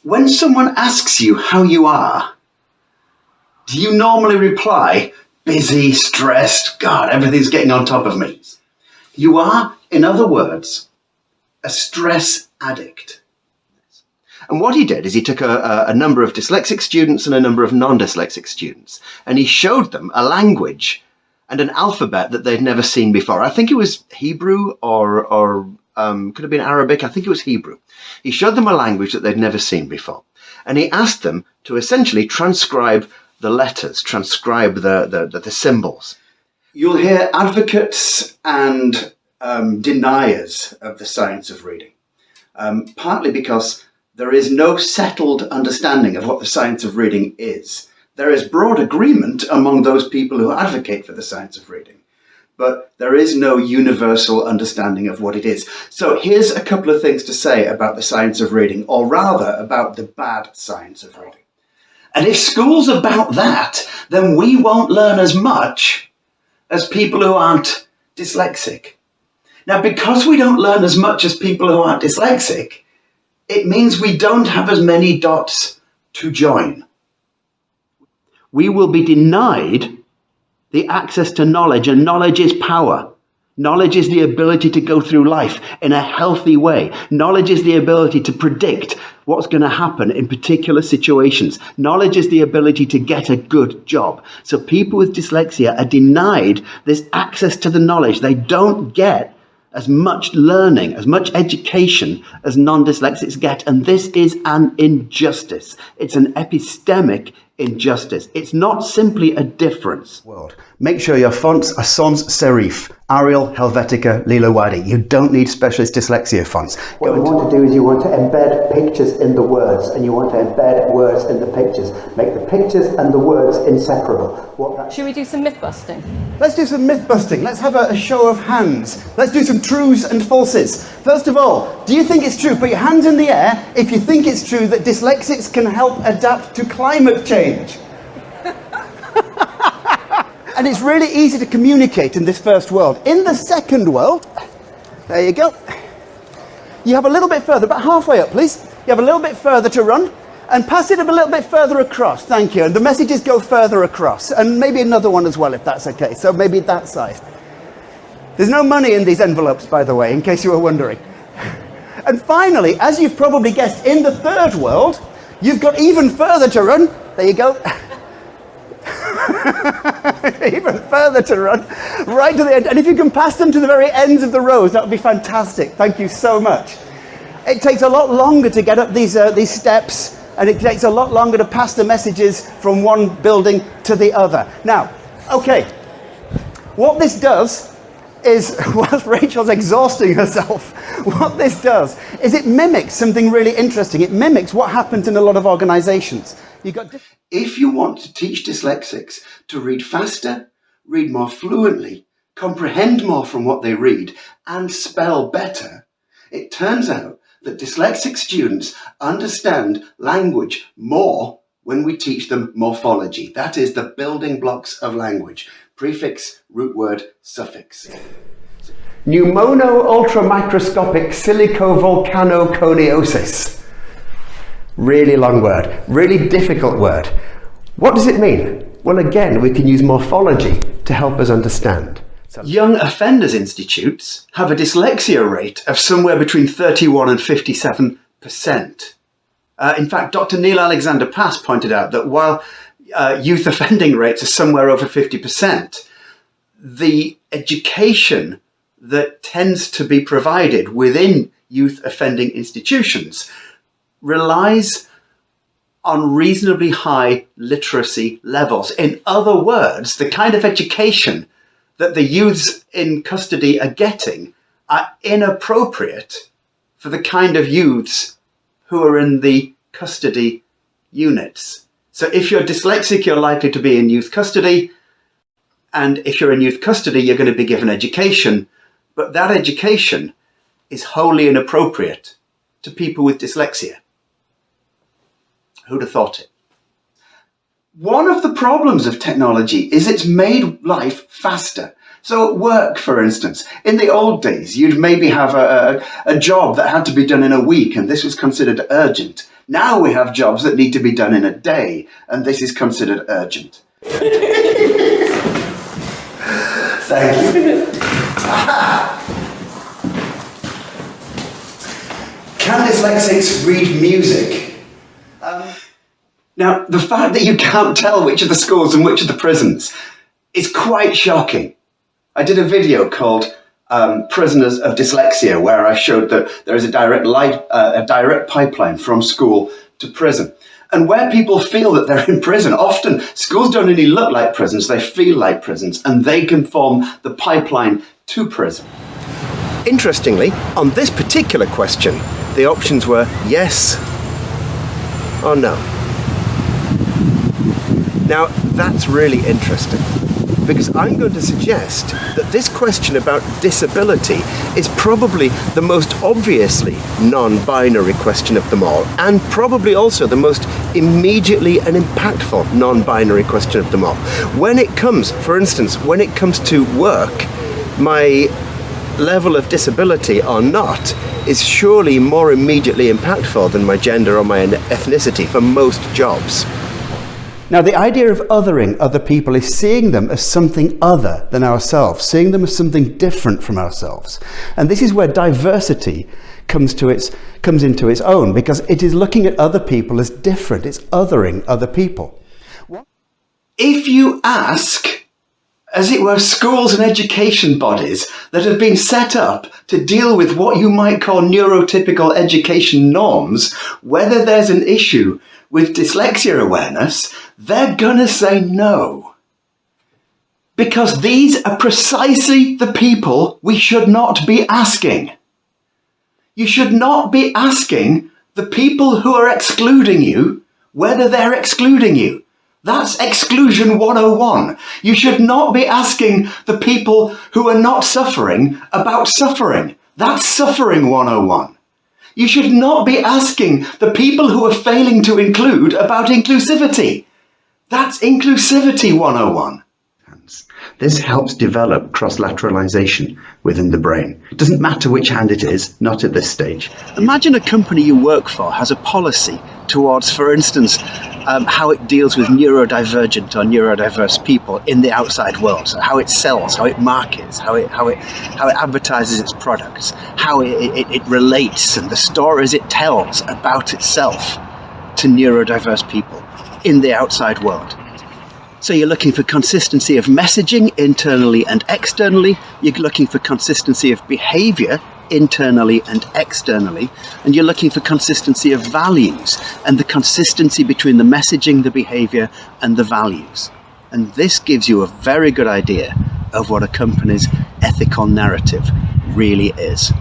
When someone asks you how you are, do you normally reply, busy, stressed, God, everything's getting on top of me? You are, in other words, a stress addict. And what he did is he took a number of dyslexic students and a number of non-dyslexic students, and he showed them a language and an alphabet that they'd never seen before. I think it was Hebrew or could have been Arabic. I think it was Hebrew. He showed them a language that they'd never seen before. And he asked them to essentially transcribe the letters, transcribe the symbols. You'll hear advocates and deniers of the science of reading, partly because there is no settled understanding of what the science of reading is. There is broad agreement among those people who advocate for the science of reading, but there is no universal understanding of what it is. So here's a couple of things to say about the science of reading, or rather about the bad science of reading. And if school's about that, then we won't learn as much as people who aren't dyslexic. Now, because we don't learn as much as people who aren't dyslexic, it means we don't have as many dots to join. We will be denied the access to knowledge, and knowledge is power. Knowledge is the ability to go through life in a healthy way. Knowledge is the ability to predict what's going to happen in particular situations. Knowledge is the ability to get a good job. So people with dyslexia are denied this access to the knowledge. They don't get as much learning, as much education as non-dyslexics get. And this is an injustice. It's an epistemic injustice. It's not simply a difference. World. Make sure your fonts are sans serif, Arial, Helvetica, Lilo Wadi. You don't need specialist dyslexia fonts. What you want to do is you want to embed pictures in the words, and you want to embed words in the pictures. Make the pictures and the words inseparable. Should we do some myth busting? Let's do some myth busting. Let's have a show of hands. Let's do some truths and falses. First of all, do you think it's true? Put your hands in the air if you think it's true that dyslexics can help adapt to climate change. And it's really easy to communicate in this first world. In the second world, there you go. You have a little bit further, about halfway up, please. You have a little bit further to run, and pass it a little bit further across. Thank you. And the messages go further across, and maybe another one as well, if that's okay. So maybe that side. There's no money in these envelopes, by the way, in case you were wondering. And finally, as you've probably guessed, in the third world, you've got even further to run. There you go. Even further to run, right to the end. And if you can pass them to the very ends of the rows, that would be fantastic. Thank you so much. It takes a lot longer to get up these steps, and it takes a lot longer to pass the messages from one building to the other. Now, okay, what this does is, whilst Rachel's exhausting herself, what this does is it mimics something really interesting. It mimics what happens in a lot of organizations. If you want to teach dyslexics to read faster, read more fluently, comprehend more from what they read, and spell better, it turns out that dyslexic students understand language more when we teach them morphology. That is the building blocks of language. Prefix, root word, suffix. Pneumono-ultramicroscopic silicovolcanoconiosis. Really long word, really difficult word. What does it mean? Well, again, we can use morphology to help us understand. Young offenders institutes have a dyslexia rate of somewhere between 31 and 57%. In fact, Dr. Neil Alexander Pass pointed out that while youth offending rates are somewhere over 50%, the education that tends to be provided within youth offending institutions relies on reasonably high literacy levels. In other words, the kind of education that the youths in custody are getting are inappropriate for the kind of youths who are in the custody units. So if you're dyslexic, you're likely to be in youth custody. And if you're in youth custody, you're going to be given education. But that education is wholly inappropriate to people with dyslexia. Who'd have thought it? One of the problems of technology is it's made life faster. So at work, for instance, in the old days, you'd maybe have a job that had to be done in a week, and this was considered urgent. Now we have jobs that need to be done in a day, and this is considered urgent. Thank you. Can dyslexics read music? Now, the fact that you can't tell which are the schools and which are the prisons is quite shocking. I did a video called Prisoners of Dyslexia, where I showed that there is a direct pipeline from school to prison. And where people feel that they're in prison, often schools don't only look like prisons, they feel like prisons, and they can form the pipeline to prison. Interestingly, on this particular question, the options were yes or no. Now, that's really interesting, because I'm going to suggest that this question about disability is probably the most obviously non-binary question of them all, and probably also the most immediately and impactful non-binary question of them all. When it comes, for instance, when it comes to work, my level of disability or not is surely more immediately impactful than my gender or my ethnicity for most jobs. Now, the idea of othering other people is seeing them as something other than ourselves, seeing them as something different from ourselves. And this is where diversity comes into its own, because it is looking at other people as different. It's othering other people. If you ask, as it were, schools and education bodies that have been set up to deal with what you might call neurotypical education norms, whether there's an issue with dyslexia awareness, they're gonna say no. Because these are precisely the people we should not be asking. You should not be asking the people who are excluding you whether they're excluding you. That's exclusion 101. You should not be asking the people who are not suffering about suffering. That's suffering 101. You should not be asking the people who are failing to include about inclusivity. That's inclusivity 101. This helps develop cross-lateralization within the brain. It doesn't matter which hand it is, not at this stage. Imagine a company you work for has a policy towards, for instance, how it deals with neurodivergent or neurodiverse people in the outside world. So how it sells, how it markets, how it advertises its products, how it relates, and the stories it tells about itself to neurodiverse people in the outside world. So you're looking for consistency of messaging internally and externally. You're looking for consistency of behavior internally and externally. And you're looking for consistency of values and the consistency between the messaging, the behavior, and the values. And this gives you a very good idea of what a company's ethical narrative really is.